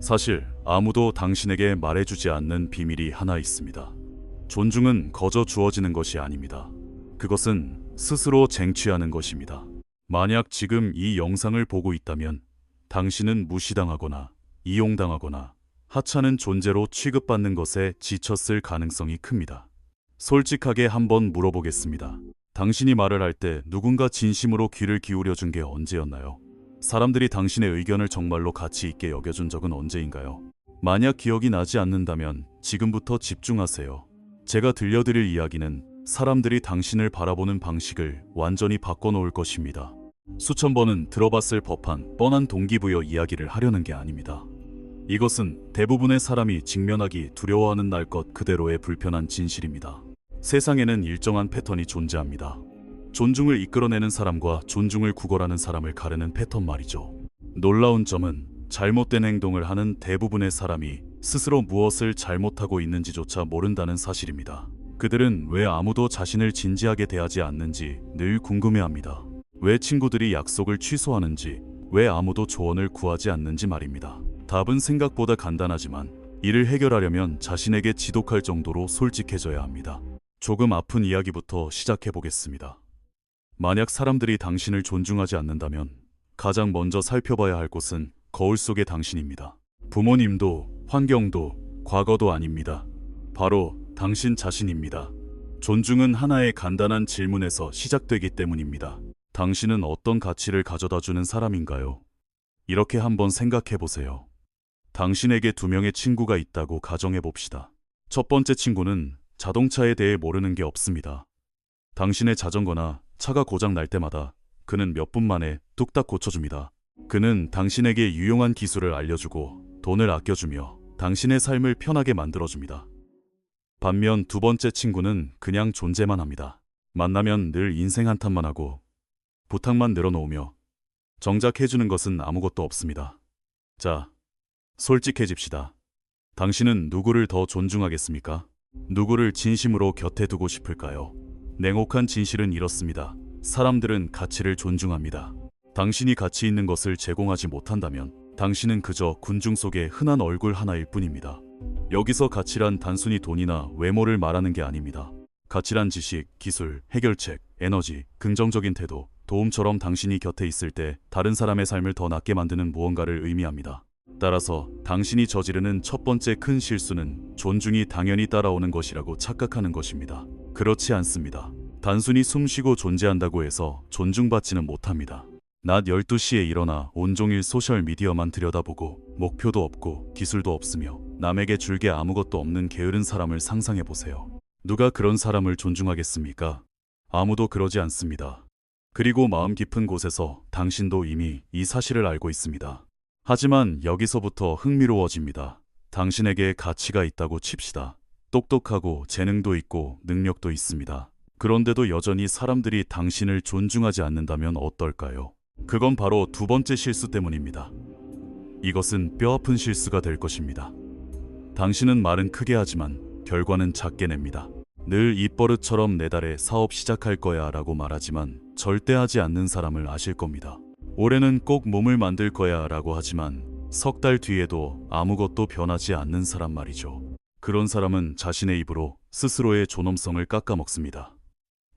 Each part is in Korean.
사실 아무도 당신에게 말해주지 않는 비밀이 하나 있습니다. 존중은 거저 주어지는 것이 아닙니다. 그것은 스스로 쟁취하는 것입니다. 만약 지금 이 영상을 보고 있다면 당신은 무시당하거나 이용당하거나 하찮은 존재로 취급받는 것에 지쳤을 가능성이 큽니다. 솔직하게 한번 물어보겠습니다. 당신이 말을 할 때 누군가 진심으로 귀를 기울여 준 게 언제였나요? 사람들이 당신의 의견을 정말로 가치 있게 여겨준 적은 언제인가요? 만약 기억이 나지 않는다면 지금부터 집중하세요. 제가 들려드릴 이야기는 사람들이 당신을 바라보는 방식을 완전히 바꿔놓을 것입니다. 수천 번은 들어봤을 법한 뻔한 동기부여 이야기를 하려는 게 아닙니다. 이것은 대부분의 사람이 직면하기 두려워하는 날 것 그대로의 불편한 진실입니다. 세상에는 일정한 패턴이 존재합니다. 존중을 이끌어내는 사람과 존중을 구걸하는 사람을 가르는 패턴 말이죠. 놀라운 점은 잘못된 행동을 하는 대부분의 사람이 스스로 무엇을 잘못하고 있는지조차 모른다는 사실입니다. 그들은 왜 아무도 자신을 진지하게 대하지 않는지 늘 궁금해합니다. 왜 친구들이 약속을 취소하는지, 왜 아무도 조언을 구하지 않는지 말입니다. 답은 생각보다 간단하지만 이를 해결하려면 자신에게 지독할 정도로 솔직해져야 합니다. 조금 아픈 이야기부터 시작해 보겠습니다. 만약 사람들이 당신을 존중하지 않는다면 가장 먼저 살펴봐야 할 곳은 거울 속의 당신입니다. 부모님도 환경도 과거도 아닙니다. 바로 당신 자신입니다. 존중은 하나의 간단한 질문에서 시작되기 때문입니다. 당신은 어떤 가치를 가져다 주는 사람인가요? 이렇게 한번 생각해 보세요. 당신에게 2명의 친구가 있다고 가정해 봅시다. 첫 번째 친구는 자동차에 대해 모르는 게 없습니다. 당신의 자전거나 차가 고장 날 때마다 그는 몇 분 만에 뚝딱 고쳐줍니다. 그는 당신에게 유용한 기술을 알려주고 돈을 아껴주며 당신의 삶을 편하게 만들어줍니다. 반면 2번째 친구는 그냥 존재만 합니다. 만나면 늘 인생 한탄만 하고 부탁만 늘어놓으며 정작 해주는 것은 아무것도 없습니다. 자, 솔직해집시다. 당신은 누구를 더 존중하겠습니까? 누구를 진심으로 곁에 두고 싶을까요? 냉혹한 진실은 이렇습니다. 사람들은 가치를 존중합니다. 당신이 가치 있는 것을 제공하지 못한다면 당신은 그저 군중 속의 흔한 얼굴 하나일 뿐입니다. 여기서 가치란 단순히 돈이나 외모를 말하는 게 아닙니다. 가치란 지식, 기술, 해결책, 에너지, 긍정적인 태도, 도움처럼 당신이 곁에 있을 때 다른 사람의 삶을 더 낫게 만드는 무언가를 의미합니다. 따라서 당신이 저지르는 첫 번째 큰 실수는 존중이 당연히 따라오는 것이라고 착각하는 것입니다. 그렇지 않습니다. 단순히 숨쉬고 존재한다고 해서 존중받지는 못합니다. 낮 12시에 일어나 온종일 소셜미디어만 들여다보고 목표도 없고 기술도 없으며 남에게 줄 게 아무것도 없는 게으른 사람을 상상해보세요. 누가 그런 사람을 존중하겠습니까? 아무도 그러지 않습니다. 그리고 마음 깊은 곳에서 당신도 이미 이 사실을 알고 있습니다. 하지만 여기서부터 흥미로워집니다. 당신에게 가치가 있다고 칩시다. 똑똑하고 재능도 있고 능력도 있습니다. 그런데도 여전히 사람들이 당신을 존중하지 않는다면 어떨까요? 그건 바로 2번째 실수 때문입니다. 이것은 뼈아픈 실수가 될 것입니다. 당신은 말은 크게 하지만 결과는 작게 냅니다. 늘 입버릇처럼 내달에 사업 시작할 거야 라고 말하지만 절대 하지 않는 사람을 아실 겁니다. 올해는 꼭 몸을 만들 거야 라고 하지만 석 달 뒤에도 아무것도 변하지 않는 사람 말이죠. 그런 사람은 자신의 입으로 스스로의 존엄성을 깎아먹습니다.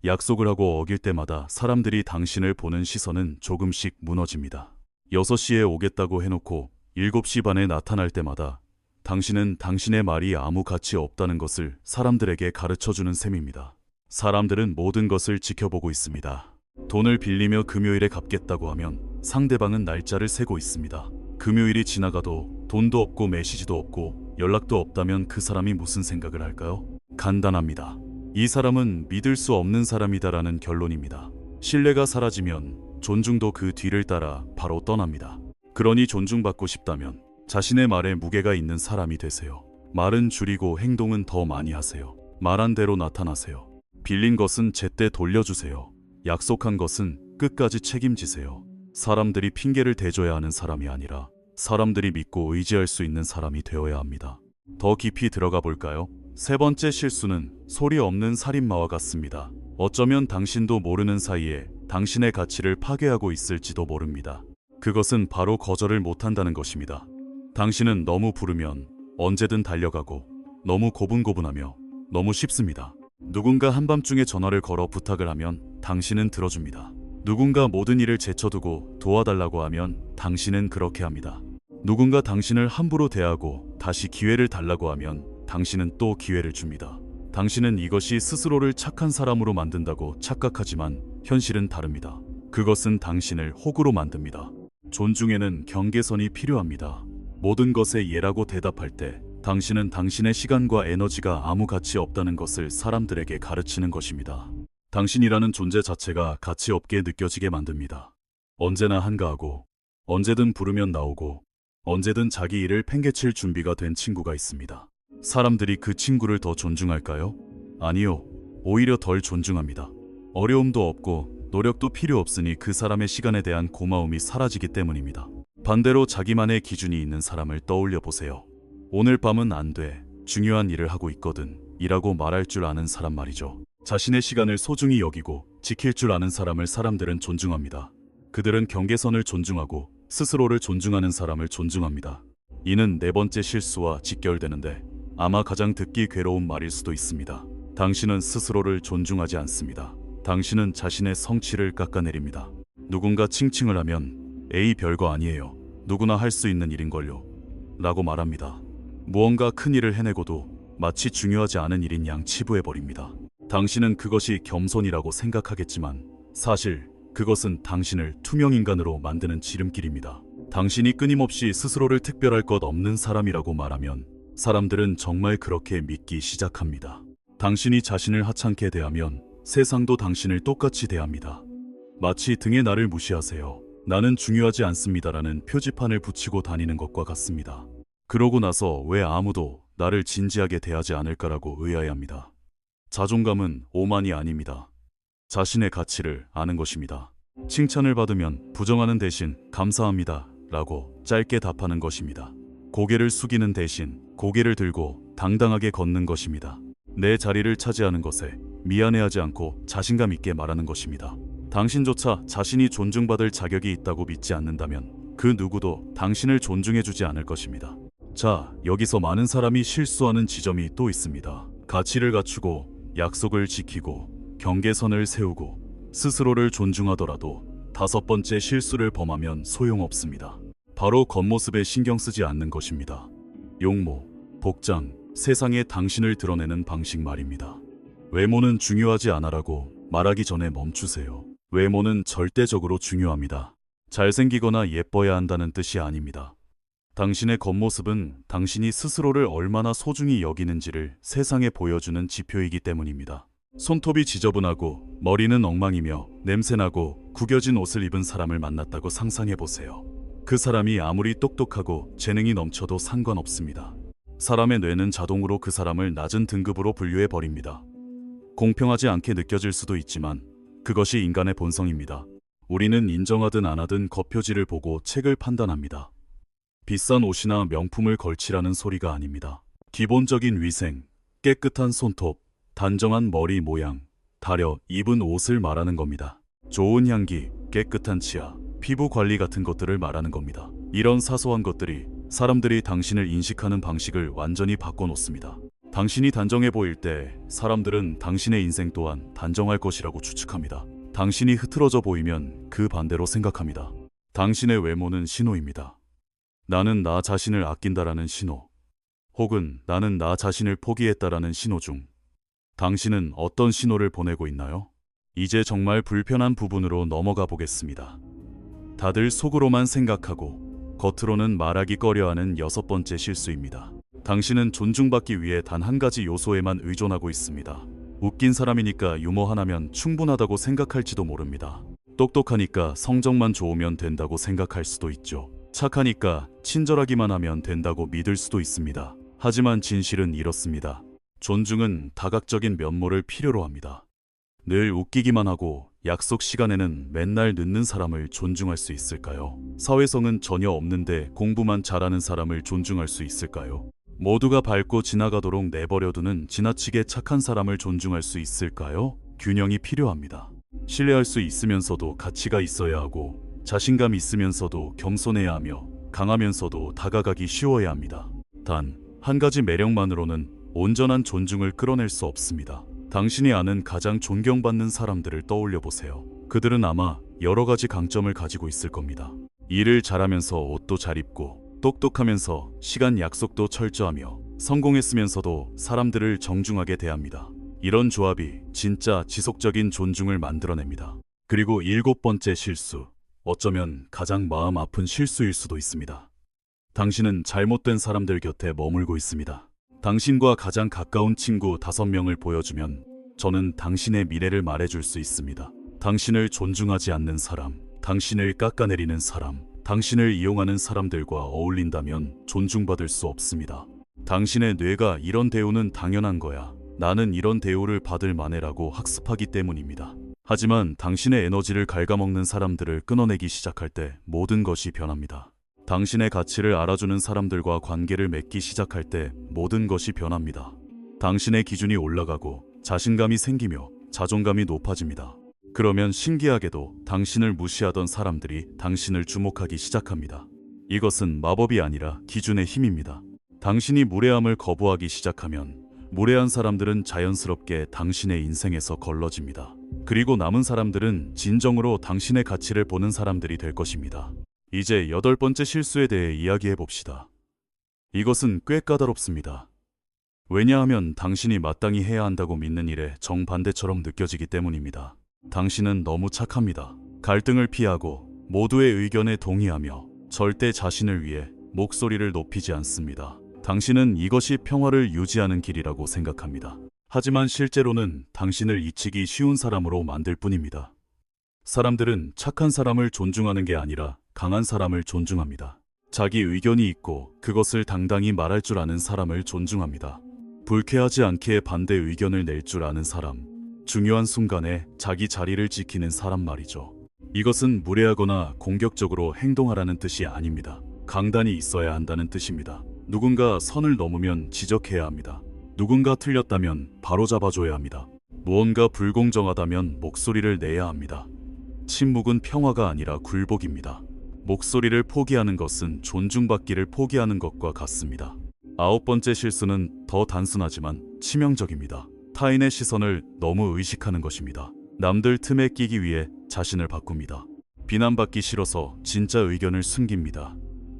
약속을 하고 어길 때마다 사람들이 당신을 보는 시선은 조금씩 무너집니다. 6시에 오겠다고 해놓고 7시 반에 나타날 때마다 당신은 당신의 말이 아무 가치 없다는 것을 사람들에게 가르쳐주는 셈입니다. 사람들은 모든 것을 지켜보고 있습니다. 돈을 빌리며 금요일에 갚겠다고 하면 상대방은 날짜를 세고 있습니다. 금요일이 지나가도 돈도 없고 메시지도 없고 연락도 없다면 그 사람이 무슨 생각을 할까요? 간단합니다. 이 사람은 믿을 수 없는 사람이다라는 결론입니다. 신뢰가 사라지면 존중도 그 뒤를 따라 바로 떠납니다. 그러니 존중받고 싶다면 자신의 말에 무게가 있는 사람이 되세요. 말은 줄이고 행동은 더 많이 하세요. 말한 대로 나타나세요. 빌린 것은 제때 돌려주세요. 약속한 것은 끝까지 책임지세요. 사람들이 핑계를 대줘야 하는 사람이 아니라 사람들이 믿고 의지할 수 있는 사람이 되어야 합니다. 더 깊이 들어가 볼까요? 3번째 실수는 소리 없는 살인마와 같습니다. 어쩌면 당신도 모르는 사이에 당신의 가치를 파괴하고 있을지도 모릅니다. 그것은 바로 거절을 못한다는 것입니다. 당신은 너무 부르면 언제든 달려가고 너무 고분고분하며 너무 쉽습니다. 누군가 한밤중에 전화를 걸어 부탁을 하면 당신은 들어줍니다. 누군가 모든 일을 제쳐두고 도와달라고 하면 당신은 그렇게 합니다. 누군가 당신을 함부로 대하고 다시 기회를 달라고 하면 당신은 또 기회를 줍니다. 당신은 이것이 스스로를 착한 사람으로 만든다고 착각하지만 현실은 다릅니다. 그것은 당신을 호구로 만듭니다. 존중에는 경계선이 필요합니다. 모든 것에 예라고 대답할 때 당신은 당신의 시간과 에너지가 아무 가치 없다는 것을 사람들에게 가르치는 것입니다. 당신이라는 존재 자체가 가치 없게 느껴지게 만듭니다. 언제나 한가하고 언제든 부르면 나오고 언제든 자기 일을 팽개칠 준비가 된 친구가 있습니다. 사람들이 그 친구를 더 존중할까요? 아니요. 오히려 덜 존중합니다. 어려움도 없고 노력도 필요 없으니 그 사람의 시간에 대한 고마움이 사라지기 때문입니다. 반대로 자기만의 기준이 있는 사람을 떠올려 보세요. 오늘 밤은 안 돼. 중요한 일을 하고 있거든. 이라고 말할 줄 아는 사람 말이죠. 자신의 시간을 소중히 여기고 지킬 줄 아는 사람을 사람들은 존중합니다. 그들은 경계선을 존중하고 스스로를 존중하는 사람을 존중합니다. 이는 네 번째 실수와 직결되는데 아마 가장 듣기 괴로운 말일 수도 있습니다. 당신은 스스로를 존중하지 않습니다. 당신은 자신의 성취를 깎아내립니다. 누군가 칭칭을 하면 에이 별거 아니에요. 누구나 할 수 있는 일인걸요. 라고 말합니다. 무언가 큰 일을 해내고도 마치 중요하지 않은 일인 양 치부해버립니다. 당신은 그것이 겸손이라고 생각하겠지만 사실 그것은 당신을 투명인간으로 만드는 지름길입니다. 당신이 끊임없이 스스로를 특별할 것 없는 사람이라고 말하면 사람들은 정말 그렇게 믿기 시작합니다. 당신이 자신을 하찮게 대하면 세상도 당신을 똑같이 대합니다. 마치 등에 나를 무시하세요. 나는 중요하지 않습니다라는 표지판을 붙이고 다니는 것과 같습니다. 그러고 나서 왜 아무도 나를 진지하게 대하지 않을까라고 의아해합니다. 자존감은 오만이 아닙니다. 자신의 가치를 아는 것입니다. 칭찬을 받으면 부정하는 대신 감사합니다 라고 짧게 답하는 것입니다. 고개를 숙이는 대신 고개를 들고 당당하게 걷는 것입니다. 내 자리를 차지하는 것에 미안해하지 않고 자신감 있게 말하는 것입니다. 당신조차 자신이 존중받을 자격이 있다고 믿지 않는다면 그 누구도 당신을 존중해주지 않을 것입니다. 자, 여기서 많은 사람이 실수하는 지점이 또 있습니다. 가치를 갖추고 약속을 지키고 경계선을 세우고 스스로를 존중하더라도 다섯 번째 실수를 범하면 소용없습니다. 바로 겉모습에 신경 쓰지 않는 것입니다. 용모, 복장, 세상에 당신을 드러내는 방식 말입니다. 외모는 중요하지 않아라고 말하기 전에 멈추세요. 외모는 절대적으로 중요합니다. 잘생기거나 예뻐야 한다는 뜻이 아닙니다. 당신의 겉모습은 당신이 스스로를 얼마나 소중히 여기는지를 세상에 보여주는 지표이기 때문입니다. 손톱이 지저분하고 머리는 엉망이며 냄새나고 구겨진 옷을 입은 사람을 만났다고 상상해보세요. 그 사람이 아무리 똑똑하고 재능이 넘쳐도 상관없습니다. 사람의 뇌는 자동으로 그 사람을 낮은 등급으로 분류해버립니다. 공평하지 않게 느껴질 수도 있지만 그것이 인간의 본성입니다. 우리는 인정하든 안 하든 겉표지를 보고 책을 판단합니다. 비싼 옷이나 명품을 걸치라는 소리가 아닙니다. 기본적인 위생, 깨끗한 손톱, 단정한 머리 모양, 다려 입은 옷을 말하는 겁니다. 좋은 향기, 깨끗한 치아, 피부 관리 같은 것들을 말하는 겁니다. 이런 사소한 것들이 사람들이 당신을 인식하는 방식을 완전히 바꿔놓습니다. 당신이 단정해 보일 때 사람들은 당신의 인생 또한 단정할 것이라고 추측합니다. 당신이 흐트러져 보이면 그 반대로 생각합니다. 당신의 외모는 신호입니다. 나는 나 자신을 아낀다라는 신호, 혹은 나는 나 자신을 포기했다라는 신호 중 당신은 어떤 신호를 보내고 있나요? 이제 정말 불편한 부분으로 넘어가 보겠습니다. 다들 속으로만 생각하고 겉으로는 말하기 꺼려하는 여섯 번째 실수입니다. 당신은 존중받기 위해 단 한 가지 요소에만 의존하고 있습니다. 웃긴 사람이니까 유머 하나면 충분하다고 생각할지도 모릅니다. 똑똑하니까 성적만 좋으면 된다고 생각할 수도 있죠. 착하니까 친절하기만 하면 된다고 믿을 수도 있습니다. 하지만 진실은 이렇습니다. 존중은 다각적인 면모를 필요로 합니다. 늘 웃기기만 하고 약속 시간에는 맨날 늦는 사람을 존중할 수 있을까요? 사회성은 전혀 없는데 공부만 잘하는 사람을 존중할 수 있을까요? 모두가 밟고 지나가도록 내버려두는 지나치게 착한 사람을 존중할 수 있을까요? 균형이 필요합니다. 신뢰할 수 있으면서도 가치가 있어야 하고 자신감 있으면서도 겸손해야 하며 강하면서도 다가가기 쉬워야 합니다. 단, 한 가지 매력만으로는 온전한 존중을 끌어낼 수 없습니다. 당신이 아는 가장 존경받는 사람들을 떠올려 보세요. 그들은 아마 여러 가지 강점을 가지고 있을 겁니다. 일을 잘하면서 옷도 잘 입고, 똑똑하면서 시간 약속도 철저하며, 성공했으면서도 사람들을 정중하게 대합니다. 이런 조합이 진짜 지속적인 존중을 만들어냅니다. 그리고 7번째 실수. 어쩌면 가장 마음 아픈 실수일 수도 있습니다. 당신은 잘못된 사람들 곁에 머물고 있습니다. 당신과 가장 가까운 친구 5명을 보여주면 저는 당신의 미래를 말해줄 수 있습니다. 당신을 존중하지 않는 사람, 당신을 깎아내리는 사람, 당신을 이용하는 사람들과 어울린다면 존중받을 수 없습니다. 당신의 뇌가 이런 대우는 당연한 거야. 나는 이런 대우를 받을 만해라고 학습하기 때문입니다. 하지만 당신의 에너지를 갉아먹는 사람들을 끊어내기 시작할 때 모든 것이 변합니다. 당신의 가치를 알아주는 사람들과 관계를 맺기 시작할 때 모든 것이 변합니다. 당신의 기준이 올라가고 자신감이 생기며 자존감이 높아집니다. 그러면 신기하게도 당신을 무시하던 사람들이 당신을 주목하기 시작합니다. 이것은 마법이 아니라 기준의 힘입니다. 당신이 무례함을 거부하기 시작하면 무례한 사람들은 자연스럽게 당신의 인생에서 걸러집니다. 그리고 남은 사람들은 진정으로 당신의 가치를 보는 사람들이 될 것입니다. 이제 8번째 실수에 대해 이야기해 봅시다. 이것은 꽤 까다롭습니다. 왜냐하면 당신이 마땅히 해야 한다고 믿는 일에 정반대처럼 느껴지기 때문입니다. 당신은 너무 착합니다. 갈등을 피하고 모두의 의견에 동의하며 절대 자신을 위해 목소리를 높이지 않습니다. 당신은 이것이 평화를 유지하는 길이라고 생각합니다. 하지만 실제로는 당신을 잊히기 쉬운 사람으로 만들 뿐입니다. 사람들은 착한 사람을 존중하는 게 아니라 강한 사람을 존중합니다. 자기 의견이 있고 그것을 당당히 말할 줄 아는 사람을 존중합니다. 불쾌하지 않게 반대 의견을 낼 줄 아는 사람, 중요한 순간에 자기 자리를 지키는 사람 말이죠. 이것은 무례하거나 공격적으로 행동하라는 뜻이 아닙니다. 강단이 있어야 한다는 뜻입니다. 누군가 선을 넘으면 지적해야 합니다. 누군가 틀렸다면 바로잡아줘야 합니다. 무언가 불공정하다면 목소리를 내야 합니다. 침묵은 평화가 아니라 굴복입니다. 목소리를 포기하는 것은 존중받기를 포기하는 것과 같습니다. 9번째 실수는 더 단순하지만 치명적입니다. 타인의 시선을 너무 의식하는 것입니다. 남들 틈에 끼기 위해 자신을 바꿉니다. 비난받기 싫어서 진짜 의견을 숨깁니다.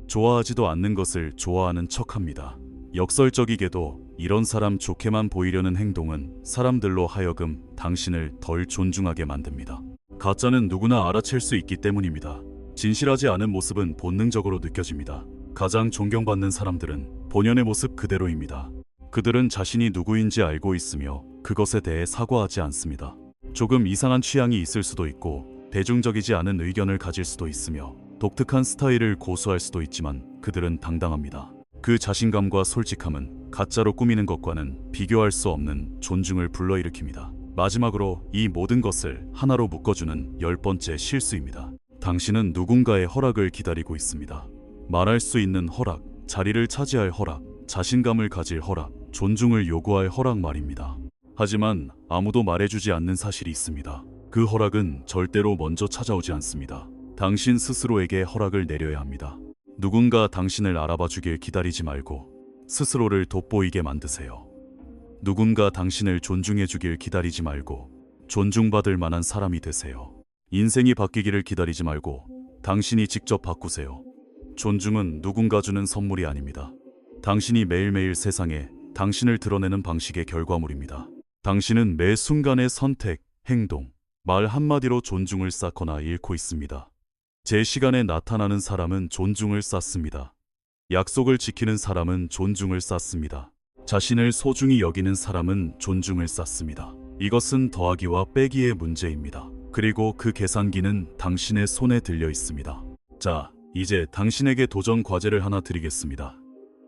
좋아하지도 않는 것을 좋아하는 척합니다. 역설적이게도 이런 사람 좋게만 보이려는 행동은 사람들로 하여금 당신을 덜 존중하게 만듭니다. 가짜는 누구나 알아챌 수 있기 때문입니다. 진실하지 않은 모습은 본능적으로 느껴집니다. 가장 존경받는 사람들은 본연의 모습 그대로입니다. 그들은 자신이 누구인지 알고 있으며 그것에 대해 사과하지 않습니다. 조금 이상한 취향이 있을 수도 있고 대중적이지 않은 의견을 가질 수도 있으며 독특한 스타일을 고수할 수도 있지만 그들은 당당합니다. 그 자신감과 솔직함은 가짜로 꾸미는 것과는 비교할 수 없는 존중을 불러일으킵니다. 마지막으로 이 모든 것을 하나로 묶어주는 10번째 실수입니다. 당신은 누군가의 허락을 기다리고 있습니다. 말할 수 있는 허락, 자리를 차지할 허락, 자신감을 가질 허락, 존중을 요구할 허락 말입니다. 하지만 아무도 말해주지 않는 사실이 있습니다. 그 허락은 절대로 먼저 찾아오지 않습니다. 당신 스스로에게 허락을 내려야 합니다. 누군가 당신을 알아봐 주길 기다리지 말고 스스로를 돋보이게 만드세요. 누군가 당신을 존중해 주길 기다리지 말고 존중받을 만한 사람이 되세요. 인생이 바뀌기를 기다리지 말고 당신이 직접 바꾸세요. 존중은 누군가 주는 선물이 아닙니다. 당신이 매일매일 세상에 당신을 드러내는 방식의 결과물입니다. 당신은 매 순간의 선택, 행동, 말 한마디로 존중을 쌓거나 잃고 있습니다. 제 시간에 나타나는 사람은 존중을 쌓습니다. 약속을 지키는 사람은 존중을 쌓습니다. 자신을 소중히 여기는 사람은 존중을 쌓습니다. 이것은 더하기와 빼기의 문제입니다. 그리고 그 계산기는 당신의 손에 들려 있습니다. 자, 이제 당신에게 도전 과제를 하나 드리겠습니다.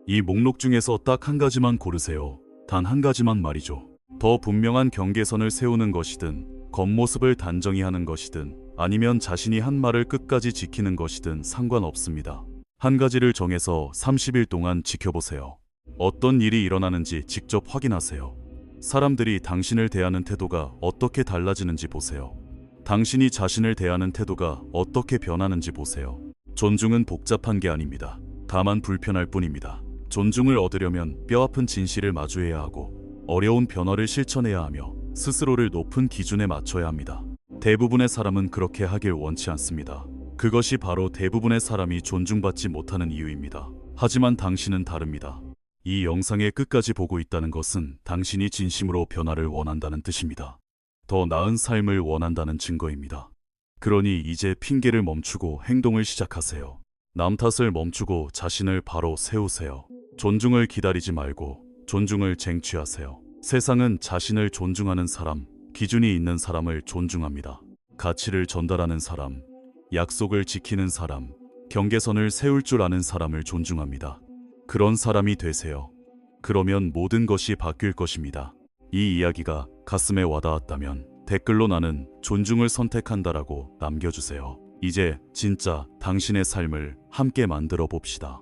이 목록 중에서 딱 한 가지만 고르세요. 단 한 가지만 말이죠. 더 분명한 경계선을 세우는 것이든 겉모습을 단정히 하는 것이든 아니면 자신이 한 말을 끝까지 지키는 것이든 상관없습니다. 한 가지를 정해서 30일 동안 지켜보세요. 어떤 일이 일어나는지 직접 확인하세요. 사람들이 당신을 대하는 태도가 어떻게 달라지는지 보세요. 당신이 자신을 대하는 태도가 어떻게 변하는지 보세요. 존중은 복잡한 게 아닙니다. 다만 불편할 뿐입니다. 존중을 얻으려면 뼈아픈 진실을 마주해야 하고 어려운 변화를 실천해야 하며 스스로를 높은 기준에 맞춰야 합니다. 대부분의 사람은 그렇게 하길 원치 않습니다. 그것이 바로 대부분의 사람이 존중받지 못하는 이유입니다. 하지만 당신은 다릅니다. 이 영상의 끝까지 보고 있다는 것은 당신이 진심으로 변화를 원한다는 뜻입니다. 더 나은 삶을 원한다는 증거입니다. 그러니 이제 핑계를 멈추고 행동을 시작하세요. 남 탓을 멈추고 자신을 바로 세우세요. 존중을 기다리지 말고 존중을 쟁취하세요. 세상은 자신을 존중하는 사람, 기준이 있는 사람을 존중합니다. 가치를 전달하는 사람, 약속을 지키는 사람, 경계선을 세울 줄 아는 사람을 존중합니다. 그런 사람이 되세요. 그러면 모든 것이 바뀔 것입니다. 이 이야기가 가슴에 와닿았다면 댓글로 나는 존중을 선택한다라고 남겨주세요. 이제 진짜 당신의 삶을 함께 만들어 봅시다.